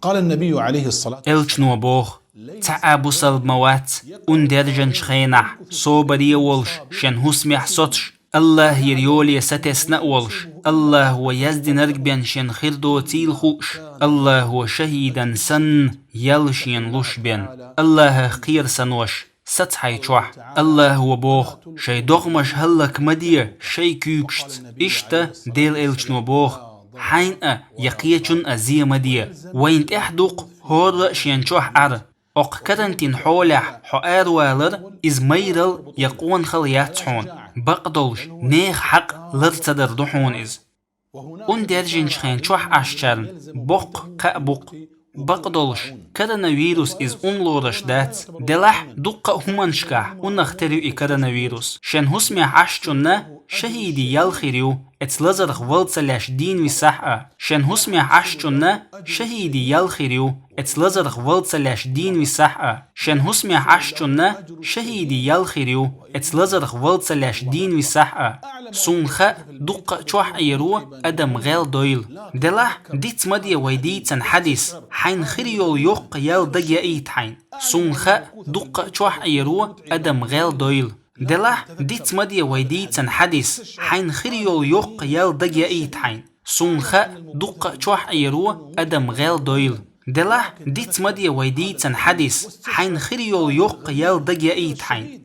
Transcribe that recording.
قال النبي عليه الصلاة إلش نوبوخ تعبو الموات اندرجن شخينح صوبري ولش شن هسمح سطش الله يريولي ستسنا ولش الله هو يزد نرقبين شن خردو تيل خوش الله هو شهيدا سن يلشين لش بين الله خير سنوش ستحي چوح الله هو بوخ شي دغمش هلك مدية شي كيكشت اشتا ديل إلش نوبوخ حين يقيتشن أزي مدية وين تحدق هور شينشوح عر أق كرنتين حولح حقار والر إز ميرل يقون خلياتحون بقدلش نيخ حق لرتدر دحون إز درجين شخينشوح أششرن بق قأبق بقدلش كورونافيروس إز لورش دات دلح دقة همانشكح ونختريو كورونافيروس شن هسمح عشتنا شهيدي يالخيريو اتلزرخ والتسلاش دين وسحة شن هسمح عشتنا شهيدي يالخيريو اتلزرخ والتسلاش دين وسحة شن هسمح عشتنا شهيدي يالخيريو اتلزرخ والتسلاش دين وسحة سونخة دقة چوح ايرو ادم غيل دويل دلح ديت مدية ويديتن حديث حين خيريو يوق يال دقيا ايت حين سونخة دقة چوح ايرو ادم غيل دويل دلح ديت مدية ويديتن حديث حين خيريو يوق يال دقيا ايت حين سونخة دقة چوح ايرو ادم غيل دويل دلح ديت مدية ويديتن حديث حين خيريو يوق يال دقيا ايت حين